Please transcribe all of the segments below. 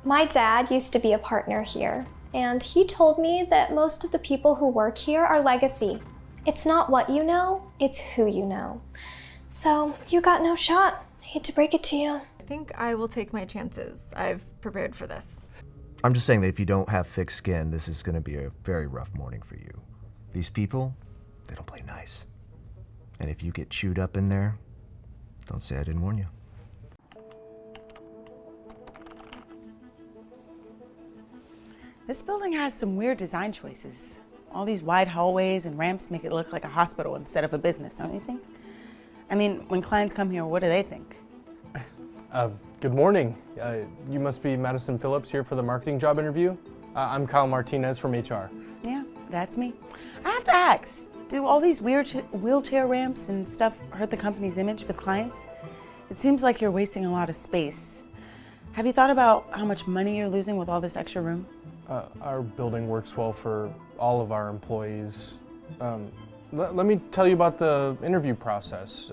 My dad used to be a partner here, and he told me that most of the people who work here are legacy. It's not what you know, it's who you know. So you got no shot. Hate to break it to you. I think I will take my chances. I've prepared for this. I'm just saying that if you don't have thick skin, this is going to be a very rough morning for you. These people, they don't play nice. And if you get chewed up in there, don't say I didn't warn you. This building has some weird design choices. All these wide hallways and ramps make it look like a hospital instead of a business, don't you think? I mean, when clients come here, what do they think? Good morning. You must be Madison Phillips here for the marketing job interview. I'm Kyle Martinez from HR. Yeah, that's me. I have to ask, do all these weird wheelchair ramps and stuff hurt the company's image with clients? It seems like you're wasting a lot of space. Have you thought about how much money you're losing with all this extra room? Our building works well for all of our employees. Let me tell you about the interview process.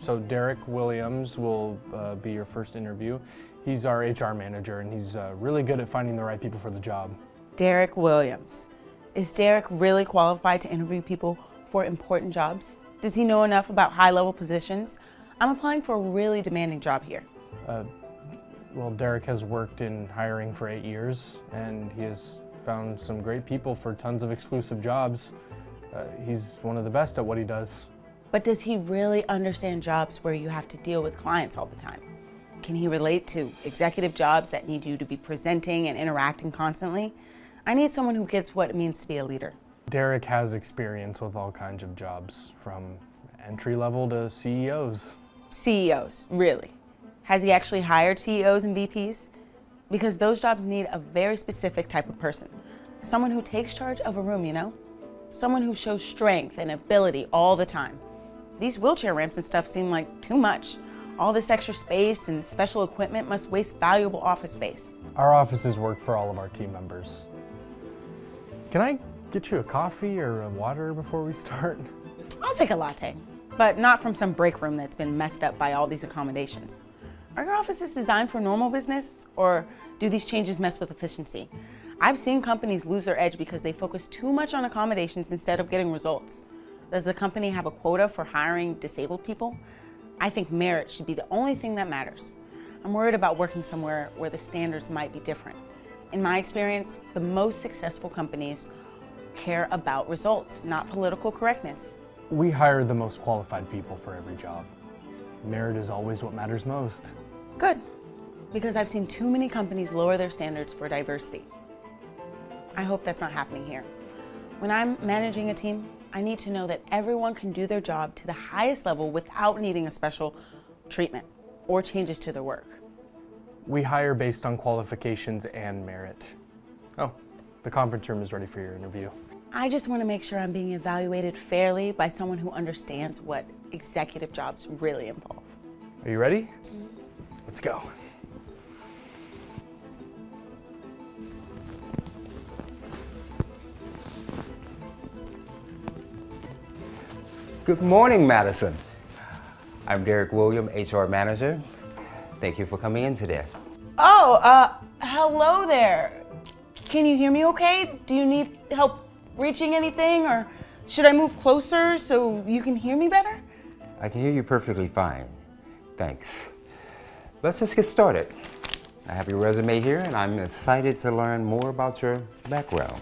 So Derek Williams will be your first interview. He's our HR manager, and he's really good at finding the right people for the job. Derek Williams. Is Derek really qualified to interview people for important jobs? Does he know enough about high-level positions? I'm applying for a really demanding job here. Well, Derek has worked in hiring for 8 years, and he has found some great people for tons of exclusive jobs. He's one of the best at what he does. But does he really understand jobs where you have to deal with clients all the time? Can he relate to executive jobs that need you to be presenting and interacting constantly? I need someone who gets what it means to be a leader. Derek has experience with all kinds of jobs, from entry level to CEOs. CEOs, really? Has he actually hired CEOs and VPs? Because those jobs need a very specific type of person. Someone who takes charge of a room, you know? Someone who shows strength and ability all the time. These wheelchair ramps and stuff seem like too much. All this extra space and special equipment must waste valuable office space. Our offices work for all of our team members. Can I get you a coffee or a water before we start? I'll take a latte, but not from some break room that's been messed up by all these accommodations. Are your offices designed for normal business, or do these changes mess with efficiency? I've seen companies lose their edge because they focus too much on accommodations instead of getting results. Does the company have a quota for hiring disabled people? I think merit should be the only thing that matters. I'm worried about working somewhere where the standards might be different. In my experience, the most successful companies care about results, not political correctness. We hire the most qualified people for every job. Merit is always what matters most. Good, because I've seen too many companies lower their standards for diversity. I hope that's not happening here. When I'm managing a team, I need to know that everyone can do their job to the highest level without needing a special treatment or changes to their work. We hire based on qualifications and merit. Oh, the conference room is ready for your interview. I just want to make sure I'm being evaluated fairly by someone who understands what executive jobs really involve. Are you ready? Let's go. Good morning, Madison. I'm Derek William, HR Manager. Thank you for coming in today. Oh, hello there. Can you hear me okay? Do you need help reaching anything, or should I move closer so you can hear me better? I can hear you perfectly fine. Thanks. Let's just get started. I have your resume here, and I'm excited to learn more about your background.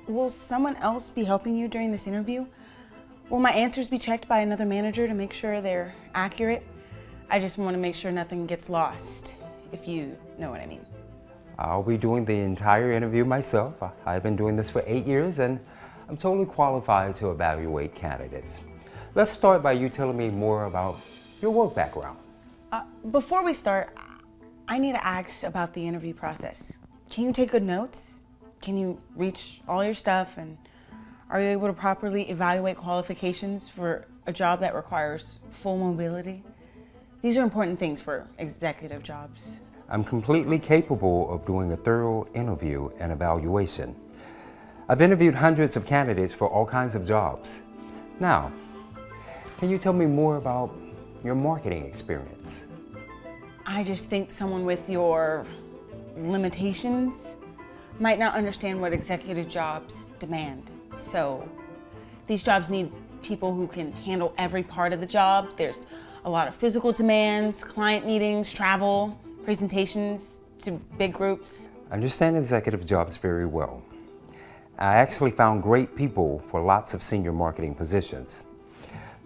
Will someone else be helping you during this interview? Will my answers be checked by another manager to make sure they're accurate? I just want to make sure nothing gets lost, if you know what I mean. I'll be doing the entire interview myself. I've been doing this for 8 years, and I'm totally qualified to evaluate candidates. Let's start by you telling me more about your work background. Before we start, I need to ask about the interview process. Can you take good notes? Can you reach all your stuff? And are you able to properly evaluate qualifications for a job that requires full mobility? These are important things for executive jobs. I'm completely capable of doing a thorough interview and evaluation. I've interviewed hundreds of candidates for all kinds of jobs. Now, can you tell me more about your marketing experience? I just think someone with your limitations might not understand what executive jobs demand. So these jobs need people who can handle every part of the job. There's a lot of physical demands, client meetings, travel, presentations to big groups. I understand executive jobs very well. I actually found great people for lots of senior marketing positions.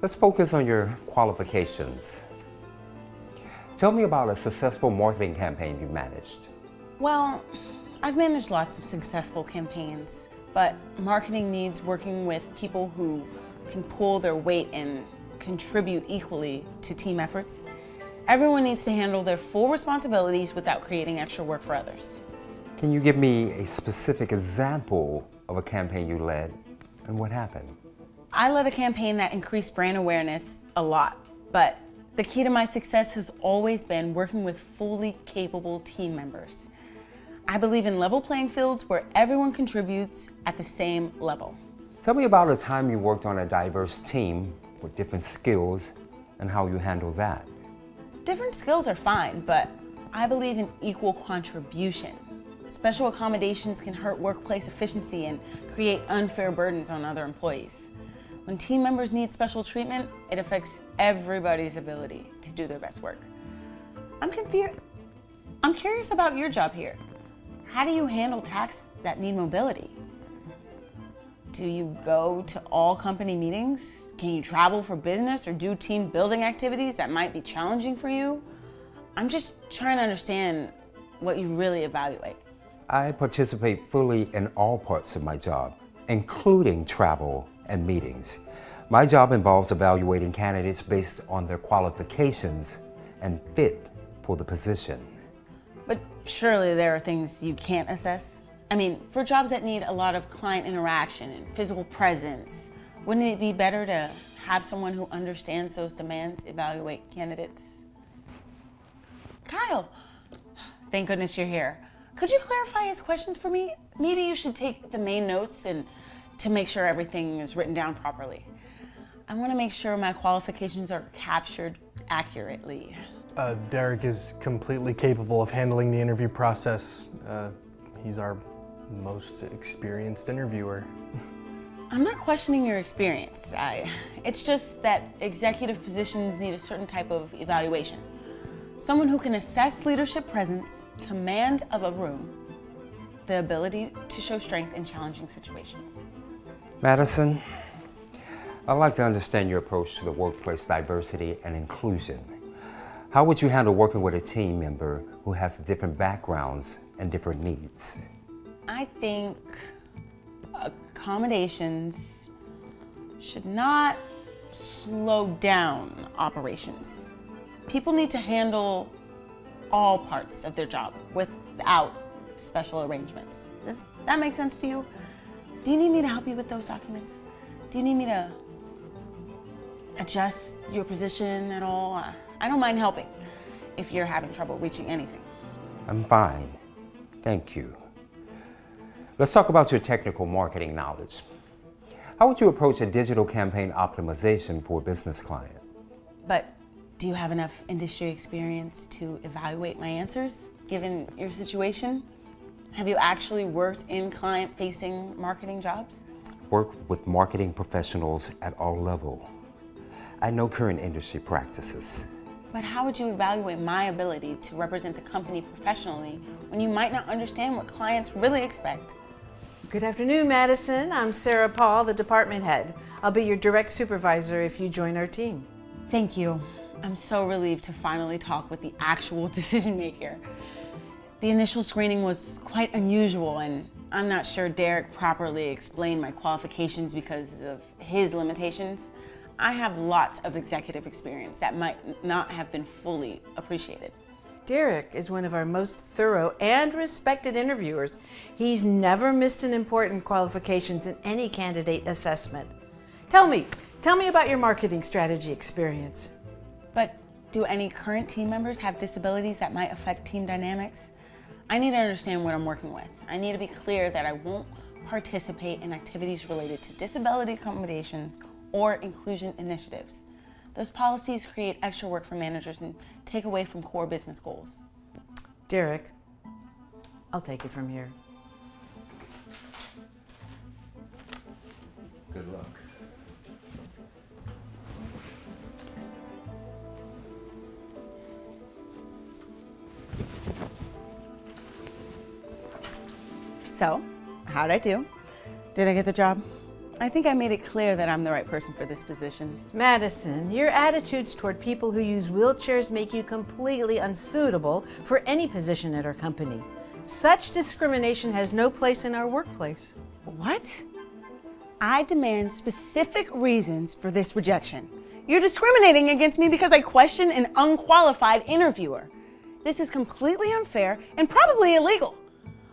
Let's focus on your qualifications. Tell me about a successful marketing campaign you managed. Well, I've managed lots of successful campaigns, but marketing needs working with people who can pull their weight and contribute equally to team efforts. Everyone needs to handle their full responsibilities without creating extra work for others. Can you give me a specific example of a campaign you led and what happened? I led a campaign that increased brand awareness a lot, but the key to my success has always been working with fully capable team members. I believe in level playing fields where everyone contributes at the same level. Tell me about a time you worked on a diverse team with different skills and how you handled that. Different skills are fine, but I believe in equal contribution. Special accommodations can hurt workplace efficiency and create unfair burdens on other employees. When team members need special treatment, it affects everybody's ability to do their best work. I'm curious about your job here. How do you handle tasks that need mobility? Do you go to all company meetings? Can you travel for business or do team building activities that might be challenging for you? I'm just trying to understand what you really evaluate. I participate fully in all parts of my job, including travel and meetings. My job involves evaluating candidates based on their qualifications and fit for the position. But surely there are things you can't assess? I mean, for jobs that need a lot of client interaction and physical presence, wouldn't it be better to have someone who understands those demands evaluate candidates? Kyle, thank goodness you're here. Could you clarify his questions for me? Maybe you should take the main notes and to make sure everything is written down properly. I want to make sure my qualifications are captured accurately. Derek is completely capable of handling the interview process. He's our most experienced interviewer. I'm not questioning your experience. It's just that executive positions need a certain type of evaluation. Someone who can assess leadership presence, command of a room, the ability to show strength in challenging situations. Madison, I'd like to understand your approach to the workplace diversity and inclusion. How would you handle working with a team member who has different backgrounds and different needs? I think accommodations should not slow down operations. People need to handle all parts of their job without special arrangements. Does that make sense to you? Do you need me to help you with those documents? Do you need me to adjust your position at all? I don't mind helping if you're having trouble reaching anything. I'm fine, thank you. Let's talk about your technical marketing knowledge. How would you approach a digital campaign optimization for a business client? But do you have enough industry experience to evaluate my answers, given your situation? Have you actually worked in client-facing marketing jobs? Work with marketing professionals at all levels. I know current industry practices. But how would you evaluate my ability to represent the company professionally when you might not understand what clients really expect? Good afternoon, Madison. I'm Sarah Paul, the department head. I'll be your direct supervisor if you join our team. Thank you. I'm so relieved to finally talk with the actual decision maker. The initial screening was quite unusual, and I'm not sure Derek properly explained my qualifications because of his limitations. I have lots of executive experience that might not have been fully appreciated. Derek is one of our most thorough and respected interviewers. He's never missed an important qualifications in any candidate assessment. Tell me about your marketing strategy experience. But do any current team members have disabilities that might affect team dynamics? I need to understand what I'm working with. I need to be clear that I won't participate in activities related to disability accommodations or inclusion initiatives. Those policies create extra work for managers and take away from core business goals. Derek, I'll take it from here. Good luck. So, how'd I do? Did I get the job? I think I made it clear that I'm the right person for this position. Madison, your attitudes toward people who use wheelchairs make you completely unsuitable for any position at our company. Such discrimination has no place in our workplace. What? I demand specific reasons for this rejection. You're discriminating against me because I question an unqualified interviewer. This is completely unfair and probably illegal.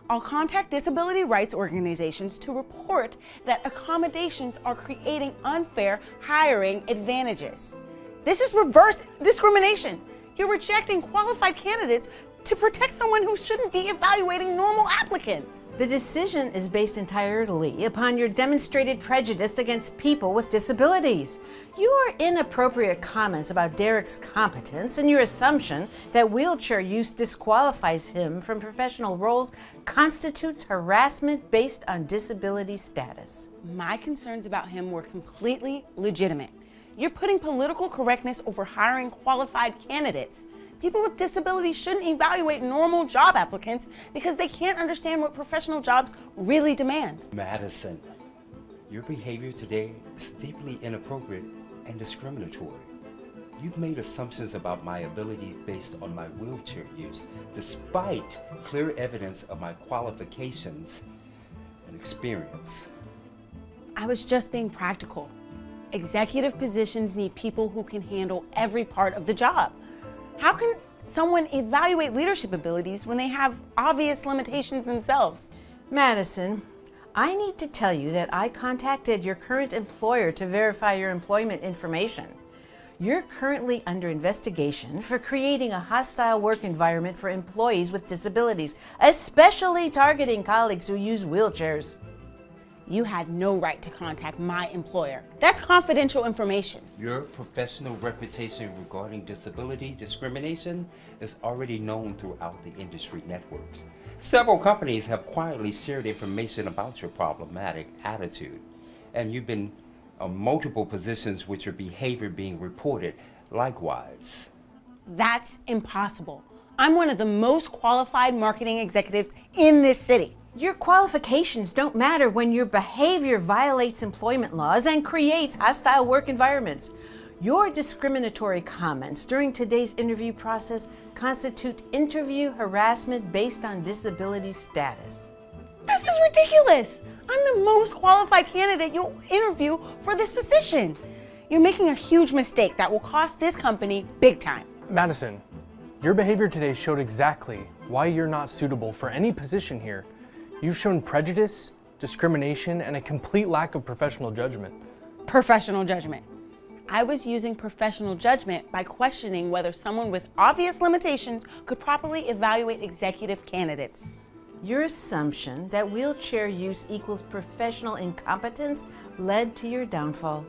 I'll contact disability rights organizations to report that accommodations are creating unfair hiring advantages. This is reverse discrimination. You're rejecting qualified candidates to protect someone who shouldn't be evaluating normal applicants. The decision is based entirely upon your demonstrated prejudice against people with disabilities. Your inappropriate comments about Derek's competence and your assumption that wheelchair use disqualifies him from professional roles constitutes harassment based on disability status. My concerns about him were completely legitimate. You're putting political correctness over hiring qualified candidates. People with disabilities shouldn't evaluate normal job applicants because they can't understand what professional jobs really demand. Madison, your behavior today is deeply inappropriate and discriminatory. You've made assumptions about my ability based on my wheelchair use, despite clear evidence of my qualifications and experience. I was just being practical. Executive positions need people who can handle every part of the job. How can someone evaluate leadership abilities when they have obvious limitations themselves? Madison, I need to tell you that I contacted your current employer to verify your employment information. You're currently under investigation for creating a hostile work environment for employees with disabilities, especially targeting colleagues who use wheelchairs. You had no right to contact my employer. That's confidential information. Your professional reputation regarding disability discrimination is already known throughout the industry networks. Several companies have quietly shared information about your problematic attitude, and you've been on multiple positions with your behavior being reported likewise. That's impossible. I'm one of the most qualified marketing executives in this city. Your qualifications don't matter when your behavior violates employment laws and creates hostile work environments. Your discriminatory comments during today's interview process constitute interview harassment based on disability status. This is ridiculous. I'm the most qualified candidate you'll interview for this position. You're making a huge mistake that will cost this company big time. Madison, your behavior today showed exactly why you're not suitable for any position here. You've shown prejudice, discrimination, and a complete lack of professional judgment. Professional judgment. I was using professional judgment by questioning whether someone with obvious limitations could properly evaluate executive candidates. Your assumption that wheelchair use equals professional incompetence led to your downfall.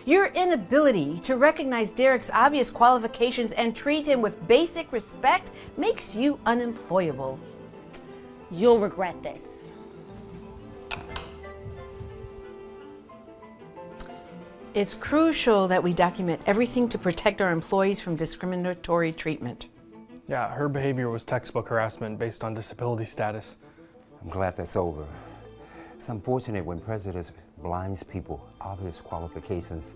Your inability to recognize Derek's obvious qualifications and treat him with basic respect makes you unemployable. You'll regret this. It's crucial that we document everything to protect our employees from discriminatory treatment. Yeah, her behavior was textbook harassment based on disability status. I'm glad that's over. It's unfortunate when prejudice blinds people obvious qualifications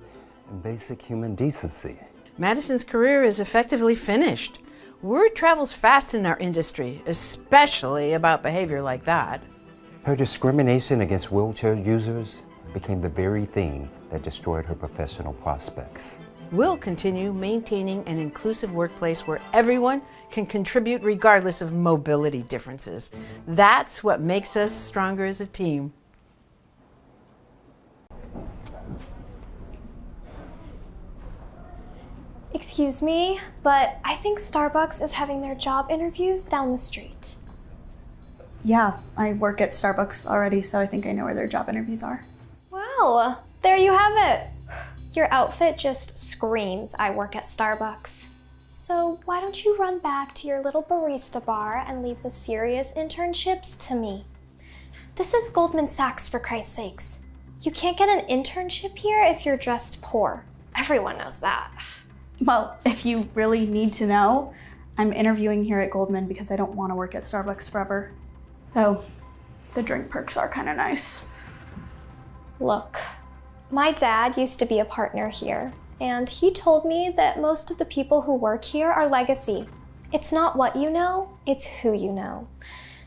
and basic human decency. Madison's career is effectively finished. Word travels fast in our industry, especially about behavior like that. Her discrimination against wheelchair users became the very thing that destroyed her professional prospects. We'll continue maintaining an inclusive workplace where everyone can contribute regardless of mobility differences. That's what makes us stronger as a team. Excuse me, but I think Starbucks is having their job interviews down the street. Yeah, I work at Starbucks already, so I think I know where their job interviews are. Wow, there you have it. Your outfit just screams I work at Starbucks. So why don't you run back to your little barista bar and leave the serious internships to me? This is Goldman Sachs, for Christ's sakes. You can't get an internship here if you're just poor. Everyone knows that. Well, if you really need to know, I'm interviewing here at Goldman because I don't want to work at Starbucks forever. Though, the drink perks are kind of nice. Look, my dad used to be a partner here, and he told me that most of the people who work here are legacy. It's not what you know, it's who you know.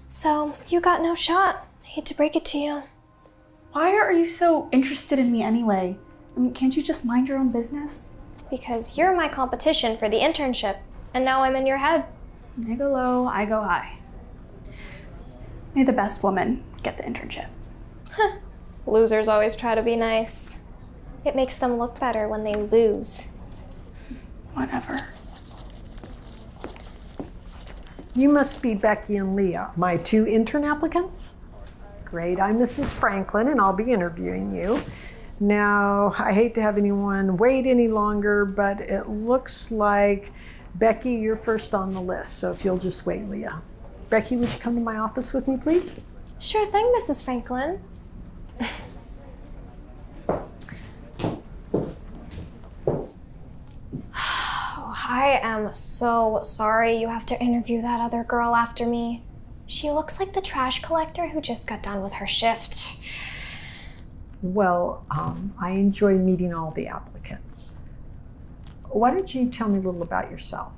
So you got no shot. Hate to break it to you. Why are you so interested in me anyway? I mean, can't you just mind your own business? Because you're my competition for the internship, and now I'm in your head. They go low, I go high. May the best woman get the internship. Losers always try to be nice. It makes them look better when they lose. Whatever. You must be Becky and Leah, my 2 intern applicants? Great, I'm Mrs. Franklin and I'll be interviewing you. Now, I hate to have anyone wait any longer, but it looks like Becky, you're first on the list, so if you'll just wait, Leah. Becky, would you come to my office with me, please? Sure thing, Mrs. Franklin. I am so sorry you have to interview that other girl after me. She looks like the trash collector who just got done with her shift. Well, I enjoy meeting all the applicants. Why don't you tell me a little about yourself?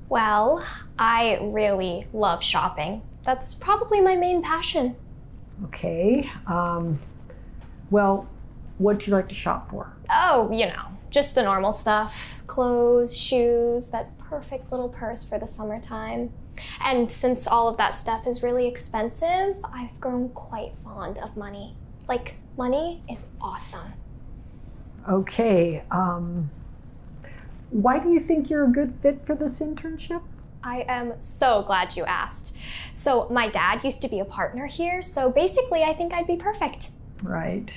Well, I really love shopping. That's probably my main passion. Okay, well, what do you like to shop for? Oh, you know, just the normal stuff. Clothes, shoes, that perfect little purse for the summertime. And since all of that stuff is really expensive, I've grown quite fond of money. Like, money is awesome. Okay, why do you think you're a good fit for this internship? I am so glad you asked. So my dad used to be a partner here, so basically I think I'd be perfect. Right.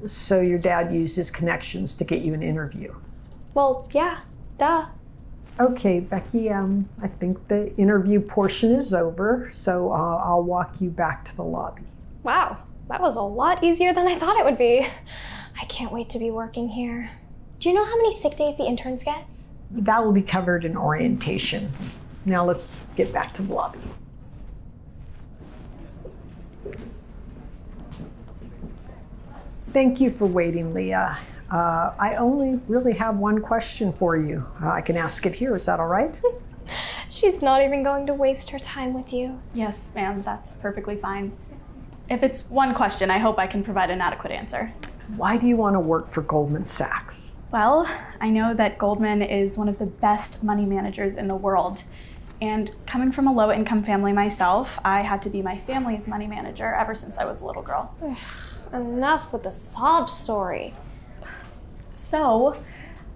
So your dad used his connections to get you an interview. Well, yeah, duh. Okay, Becky, I think the interview portion is over, so I'll walk you back to the lobby. Wow, that was a lot easier than I thought it would be. I can't wait to be working here. Do you know how many sick days the interns get? That will be covered in orientation. Now let's get back to the lobby. Thank you for waiting, Leah. I only really have one question for you. I can ask it here, is that all right? She's not even going to waste her time with you. Yes, ma'am, that's perfectly fine. If it's one question, I hope I can provide an adequate answer. Why do you want to work for Goldman Sachs? Well, I know that Goldman is one of the best money managers in the world. And coming from a low-income family myself, I had to be my family's money manager ever since I was a little girl. Enough with the sob story. So,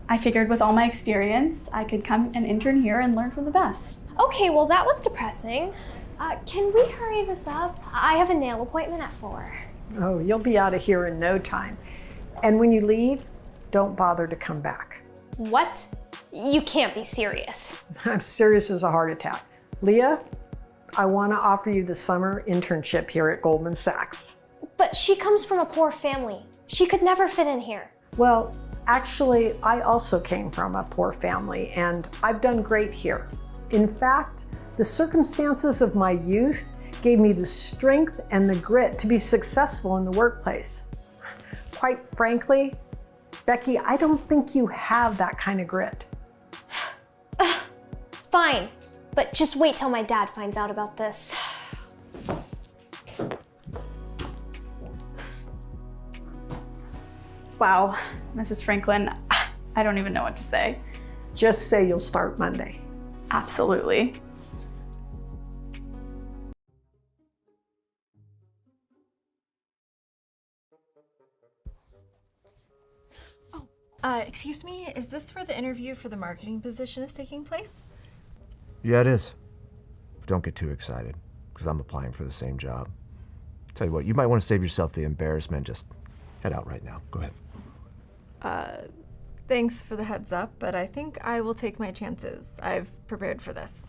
I figured with all my experience, I could come and intern here and learn from the best. Okay, well that was depressing. Can we hurry this up? I have a nail appointment at 4. Oh, you'll be out of here in no time. And when you leave, don't bother to come back. What? You can't be serious. I'm serious as a heart attack. Leah, I want to offer you the summer internship here at Goldman Sachs. But she comes from a poor family. She could never fit in here. Well, actually, I also came from a poor family, and I've done great here. In fact, the circumstances of my youth gave me the strength and the grit to be successful in the workplace. Quite frankly, Becky, I don't think you have that kind of grit. Fine, but just wait till my dad finds out about this. Wow, Mrs. Franklin, I don't even know what to say. Just say you'll start Monday. Absolutely. Excuse me, is this where the interview for the marketing position is taking place? Yeah, it is. But don't get too excited, because I'm applying for the same job. Tell you what, you might want to save yourself the embarrassment. Just head out right now. Go ahead. Thanks for the heads up, but I think I will take my chances. I've prepared for this.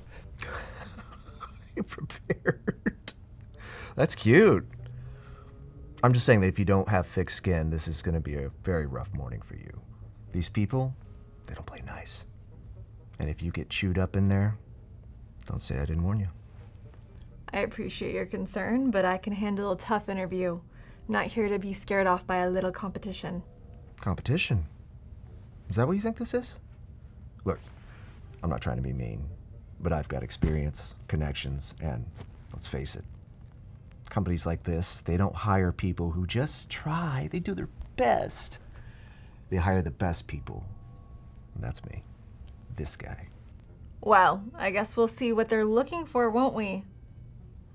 You prepared? That's cute. I'm just saying that if you don't have thick skin, this is going to be a very rough morning for you. These people, they don't play nice. And if you get chewed up in there, don't say I didn't warn you. I appreciate your concern, but I can handle a tough interview. I'm not here to be scared off by a little competition. Competition? Is that what you think this is? Look, I'm not trying to be mean, but I've got experience, connections, and let's face it, companies like this, they don't hire people who just try. They do their best. They hire the best people. And that's me. This guy. Well, I guess we'll see what they're looking for, won't we?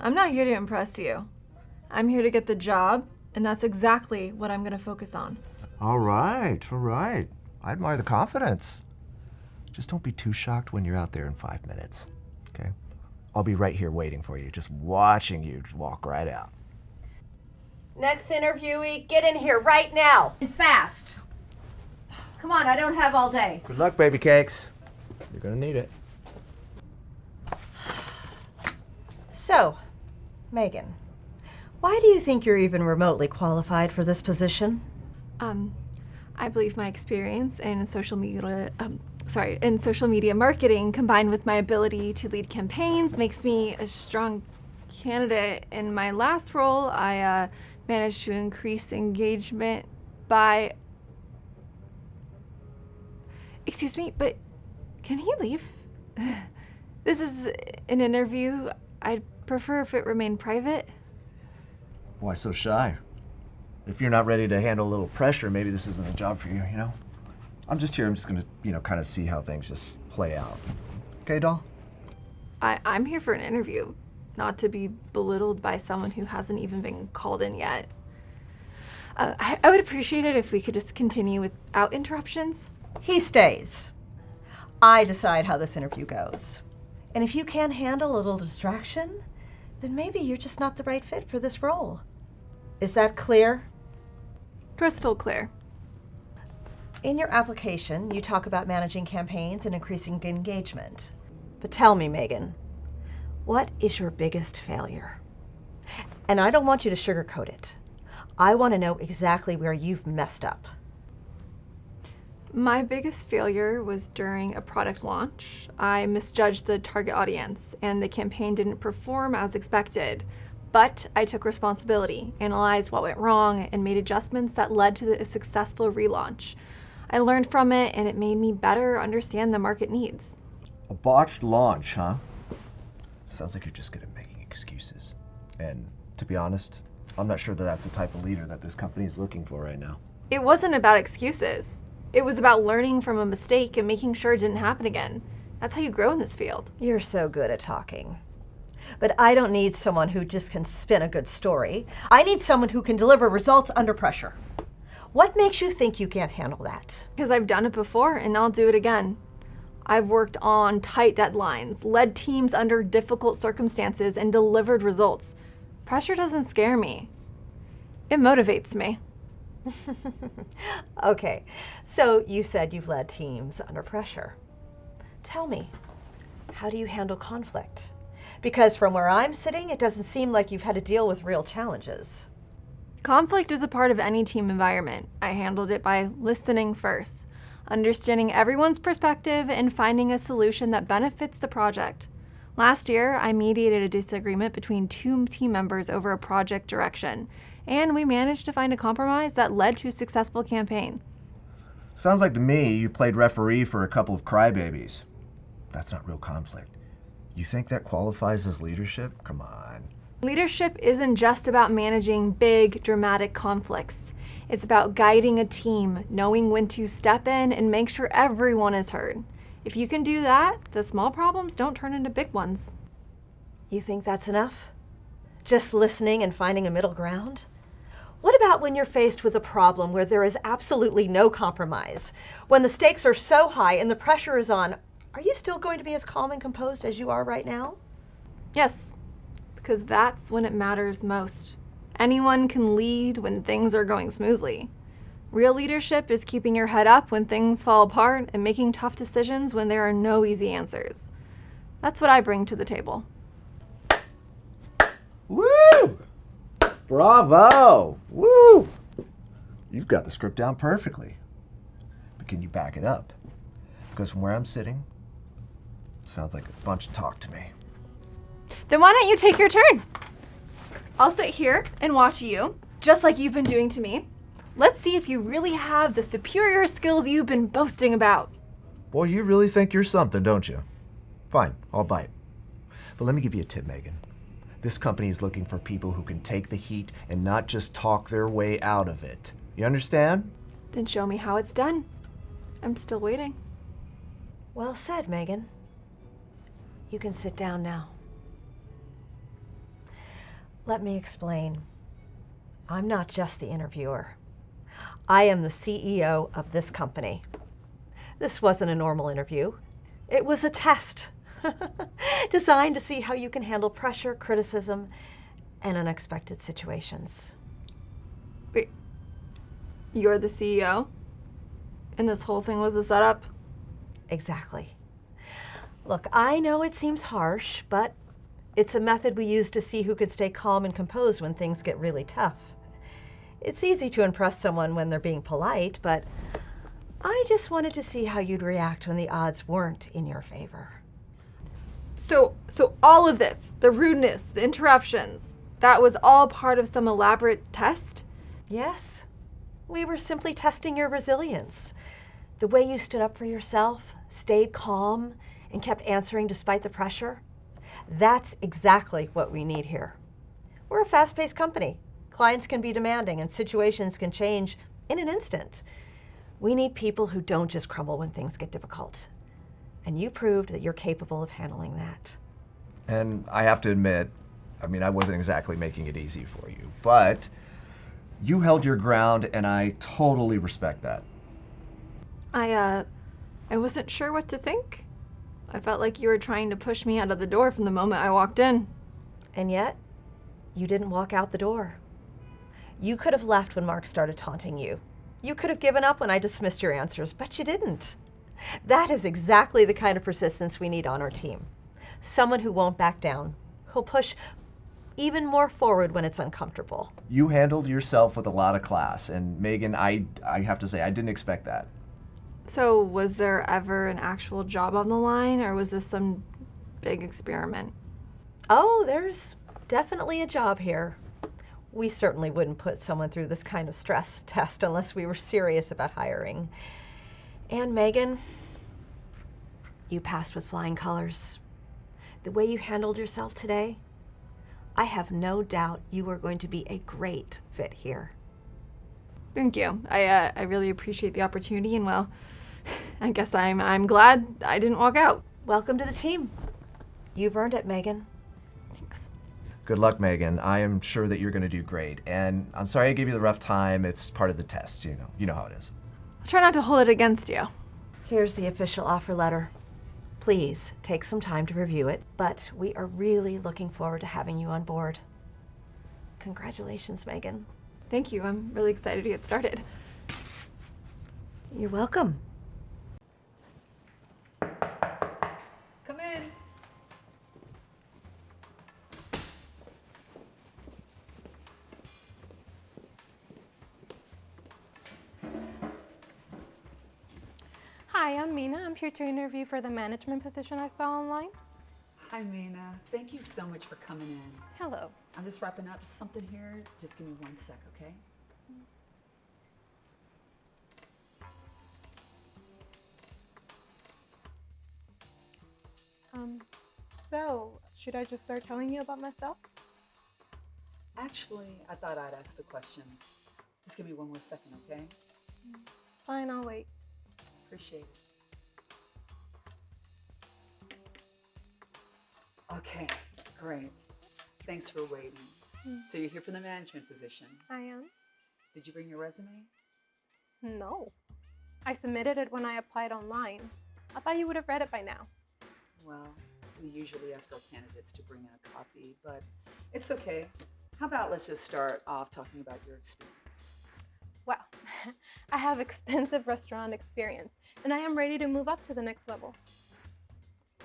I'm not here to impress you. I'm here to get the job, and that's exactly what I'm going to focus on. All right, all right. I admire the confidence. Just don't be too shocked when you're out there in 5 minutes, okay? I'll be right here waiting for you, just watching you walk right out. Next interviewee, get in here right now and fast. Come on, I don't have all day. Good luck, baby cakes. You're gonna need it. So, Megan, why do you think you're even remotely qualified for this position? I believe my experience in social media marketing combined with my ability to lead campaigns makes me a strong candidate. In my last role, I managed to increase engagement by... Excuse me, but can he leave? This is an interview. I'd prefer if it remained private. Why so shy? If you're not ready to handle a little pressure, maybe this isn't a job for you, you know? I'm just gonna, kind of see how things just play out. Okay, doll? I'm here for an interview, not to be belittled by someone who hasn't even been called in yet. I would appreciate it if we could just continue without interruptions. He stays. I decide how this interview goes. And if you can't handle a little distraction, then maybe you're just not the right fit for this role. Is that clear? Crystal clear. In your application, you talk about managing campaigns and increasing engagement. But tell me, Megan, what is your biggest failure? And I don't want you to sugarcoat it. I want to know exactly where you've messed up. My biggest failure was during a product launch. I misjudged the target audience, and the campaign didn't perform as expected. But I took responsibility, analyzed what went wrong, and made adjustments that led to a successful relaunch. I learned from it, and it made me better understand the market needs. A botched launch, huh? Sounds like you're just good at making excuses. And to be honest, I'm not sure that that's the type of leader that this company is looking for right now. It wasn't about excuses. It was about learning from a mistake and making sure it didn't happen again. That's how you grow in this field. You're so good at talking. But I don't need someone who just can spin a good story. I need someone who can deliver results under pressure. What makes you think you can't handle that? Because I've done it before, and I'll do it again. I've worked on tight deadlines, led teams under difficult circumstances, and delivered results. Pressure doesn't scare me. It motivates me. Okay, so you said you've led teams under pressure. Tell me, how do you handle conflict? Because from where I'm sitting, it doesn't seem like you've had to deal with real challenges. Conflict is a part of any team environment. I handled it by listening first, understanding everyone's perspective, and finding a solution that benefits the project. Last year, I mediated a disagreement between 2 team members over a project direction, and we managed to find a compromise that led to a successful campaign. Sounds like to me you played referee for a couple of crybabies. That's not real conflict. You think that qualifies as leadership? Come on. Leadership isn't just about managing big, dramatic conflicts. It's about guiding a team, knowing when to step in and make sure everyone is heard. If you can do that, the small problems don't turn into big ones. You think that's enough? Just listening and finding a middle ground? What about when you're faced with a problem where there is absolutely no compromise? When the stakes are so high and the pressure is on, are you still going to be as calm and composed as you are right now? Yes, because that's when it matters most. Anyone can lead when things are going smoothly. Real leadership is keeping your head up when things fall apart and making tough decisions when there are no easy answers. That's what I bring to the table. Woo! Bravo! Woo! You've got the script down perfectly. But can you back it up? Because from where I'm sitting, sounds like a bunch of talk to me. Then why don't you take your turn? I'll sit here and watch you, just like you've been doing to me. Let's see if you really have the superior skills you've been boasting about. Boy, you really think you're something, don't you? Fine, I'll bite. But let me give you a tip, Megan. This company is looking for people who can take the heat and not just talk their way out of it. You understand? Then show me how it's done. I'm still waiting. Well said, Megan. You can sit down now. Let me explain. I'm not just the interviewer. I am the CEO of this company. This wasn't a normal interview. It was a test designed to see how you can handle pressure, criticism, and unexpected situations. Wait, you're the CEO? And this whole thing was a setup? Exactly. Look, I know it seems harsh, but it's a method we use to see who can stay calm and composed when things get really tough. It's easy to impress someone when they're being polite, but I just wanted to see how you'd react when the odds weren't in your favor. So all of this, the rudeness, the interruptions, that was all part of some elaborate test? Yes, we were simply testing your resilience. The way you stood up for yourself, stayed calm, and kept answering despite the pressure. That's exactly what we need here. We're a fast-paced company. Clients can be demanding and situations can change in an instant. We need people who don't just crumble when things get difficult. And you proved that you're capable of handling that. And I have to admit, I wasn't exactly making it easy for you, but you held your ground and I totally respect that. I wasn't sure what to think. I felt like you were trying to push me out of the door from the moment I walked in. And yet, you didn't walk out the door. You could have left when Mark started taunting you. You could have given up when I dismissed your answers, but you didn't. That is exactly the kind of persistence we need on our team. Someone who won't back down, who'll push even more forward when it's uncomfortable. You handled yourself with a lot of class, and Megan, I have to say, I didn't expect that. So was there ever an actual job on the line, or was this some big experiment? Oh, there's definitely a job here. We certainly wouldn't put someone through this kind of stress test unless we were serious about hiring. And Megan, you passed with flying colors. The way you handled yourself today, I have no doubt you are going to be a great fit here. Thank you. I really appreciate the opportunity, and well, I guess I'm glad I didn't walk out. Welcome to the team. You've earned it, Megan. Thanks. Good luck, Megan. I am sure that you're going to do great. And I'm sorry I gave you the rough time. It's part of the test, you know how it is. I'll try not to hold it against you. Here's the official offer letter. Please take some time to review it, but we are really looking forward to having you on board. Congratulations, Megan. Thank you. I'm really excited to get started. You're welcome. Come in. Hi, I'm Mina. I'm here to interview for the management position I saw online. Hi, Mina. Thank you so much for coming in. Hello. I'm just wrapping up something here. Just give me 1 sec, okay? So, should I just start telling you about myself? Actually, I thought I'd ask the questions. Just give me 1 more second, okay? Fine, I'll wait. Appreciate it. Okay, great. Thanks for waiting. So you're here for the management position. I am? Did you bring your resume? No. I submitted it when I applied online. I thought you would have read it by now. Well, we usually ask our candidates to bring in a copy, but it's okay. How about let's just start off talking about your experience? Well, I have extensive restaurant experience, and I am ready to move up to the next level.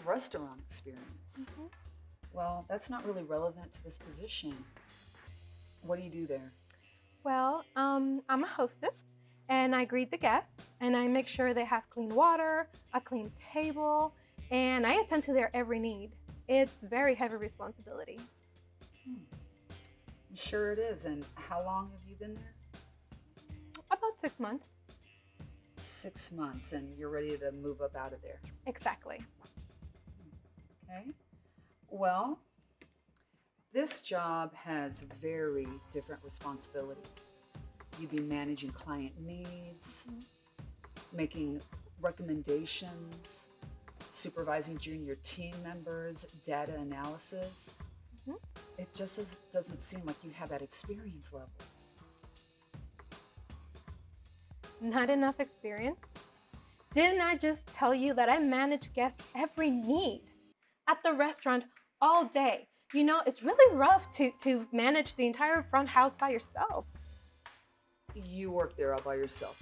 Restaurant experience. Well, that's not really relevant to this position. What do you do there? Well, I'm a hostess, and I greet the guests, and I make sure they have clean water, a clean table, and I attend to their every need. It's very heavy responsibility. I'm sure it is. And how long have you been there? About 6 months. 6 months, and you're ready to move up out of there. Exactly. Okay. Well, this job has very different responsibilities. You'd be managing client needs, making recommendations, supervising junior team members, data analysis. It just doesn't seem like you have that experience level. Not enough experience? Didn't I just tell you that I manage guests' every need at the restaurant all day? You know, it's really rough to manage the entire front house by yourself. You work there all by yourself.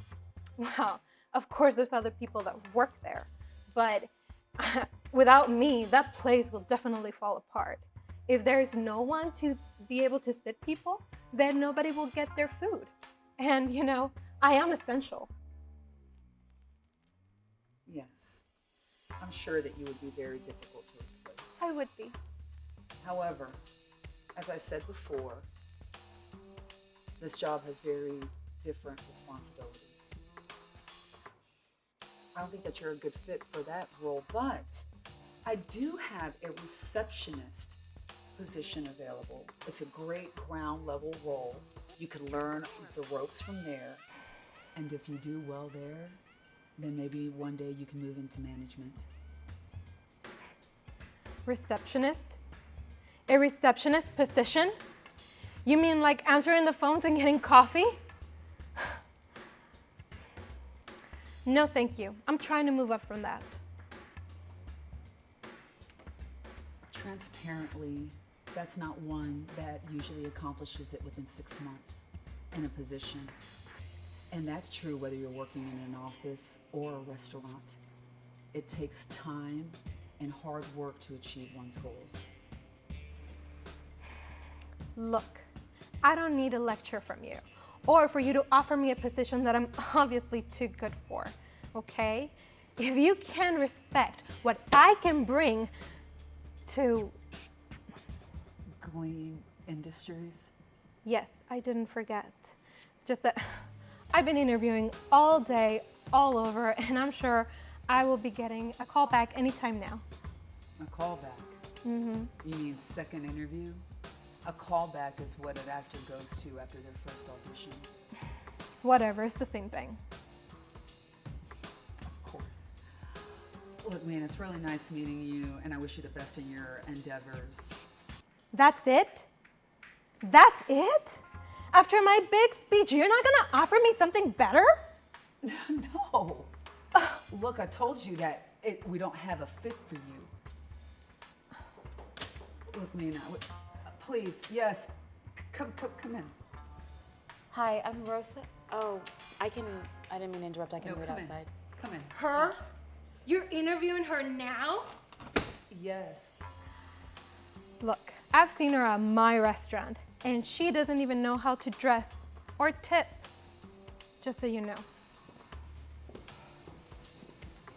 Well, of course there's other people that work there, but without me, that place will definitely fall apart. If there's no one to be able to sit people, then nobody will get their food. And you know, I am essential. Yes. I'm sure that you would be very difficult to replace. I would be. However, as I said before, this job has very different responsibilities. I don't think that you're a good fit for that role, but I do have a receptionist position available. It's a great ground level role. You can learn the ropes from there. And if you do well there, then maybe one day you can move into management. Receptionist? A receptionist position? You mean like answering the phones and getting coffee? No, thank you. I'm trying to move up from that. Transparently, that's not one that usually accomplishes it within 6 months in a position. And that's true whether you're working in an office or a restaurant. It takes time and hard work to achieve one's goals. Look, I don't need a lecture from you or for you to offer me a position that I'm obviously too good for, okay? If you can respect what I can bring to Gleam Industries? Yes, I didn't forget. It's just that I've been interviewing all day, all over, and I'm sure I will be getting a call back anytime now. A callback? Mm-hmm. You mean second interview? A callback is what an actor goes to after their first audition. Whatever, it's the same thing. Of course. Look, man, it's really nice meeting you, and I wish you the best in your endeavors. That's it? That's it? After my big speech, you're not gonna offer me something better? No. Look, I told you that we don't have a fit for you. Look, Mina, please, yes, come in. Hi, I'm Rosa. Oh, I didn't mean to interrupt. I can wait outside. Come in. Her? You're interviewing her now? Yes. Look, I've seen her at my restaurant, and she doesn't even know how to dress or tip. Just so you know.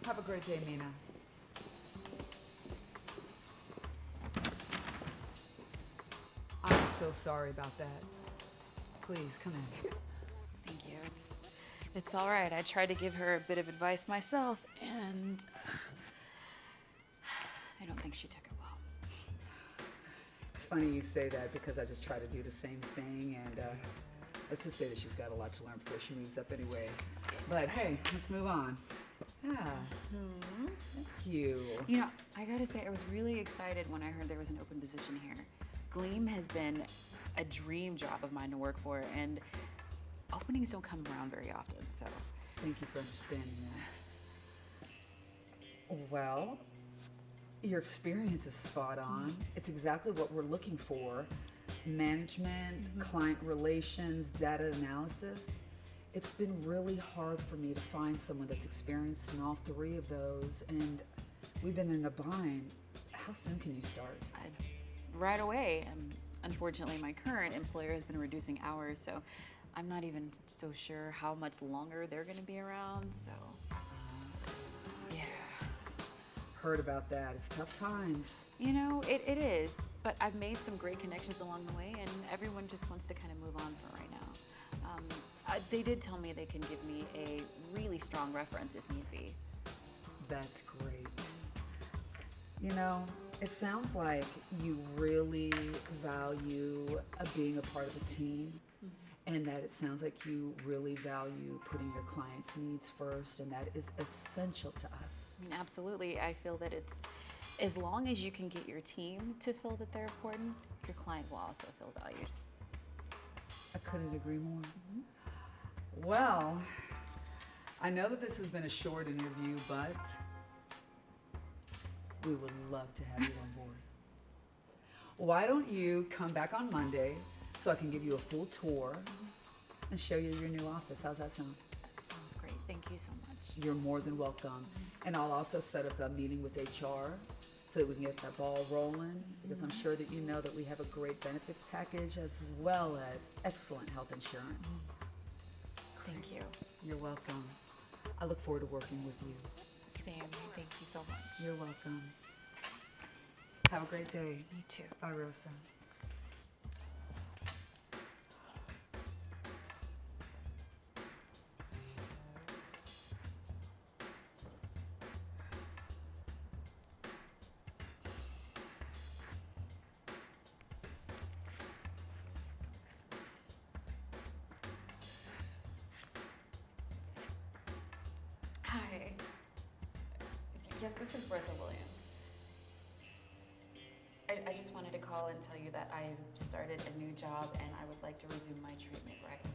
Have a great day, Mina. I'm so sorry about that. Please, come in. Thank you. It's all right. I tried to give her a bit of advice myself, and I don't think she took it well. It's funny you say that because I just try to do the same thing, and let's just say that she's got a lot to learn before she moves up anyway. But hey, let's move on. Yeah. Thank you. You know, I gotta say, I was really excited when I heard there was an open position here. Gleam has been a dream job of mine to work for, and openings don't come around very often, so. Thank you for understanding that. Well, your experience is spot on. It's exactly what we're looking for. Management, client relations, data analysis. It's been really hard for me to find someone that's experienced in all three of those, and we've been in a bind. How soon can you start? Right away. Unfortunately, my current employer has been reducing hours, so I'm not even so sure how much longer they're going to be around, so. Yes. Heard about that. It's tough times. You know, it is, but I've made some great connections along the way, and everyone just wants to kind of move on for right now. They did tell me they can give me a really strong reference if need be. That's great. You know, it sounds like you really value being a part of a team, and that it sounds like you really value putting your clients' needs first, and that is essential to us. I mean, absolutely. I feel that it's, as long as you can get your team to feel that they're important, your client will also feel valued. I couldn't agree more. Well, I know that this has been a short interview, but we would love to have you on board. Why don't you come back on Monday so I can give you a full tour and show you your new office? How's that sound? That sounds great. Thank you so much. You're more than welcome. And I'll also set up a meeting with HR so that we can get that ball rolling, because I'm sure that you know that we have a great benefits package as well as excellent health insurance. Thank you. You're welcome. I look forward to working with you. Sam, thank you so much. You're welcome. Have a great day. You too. Bye, Rosa. Hi. Yes, this is Rosa Williams. I just wanted to call and tell you that I started a new job and I would like to resume my treatment right away.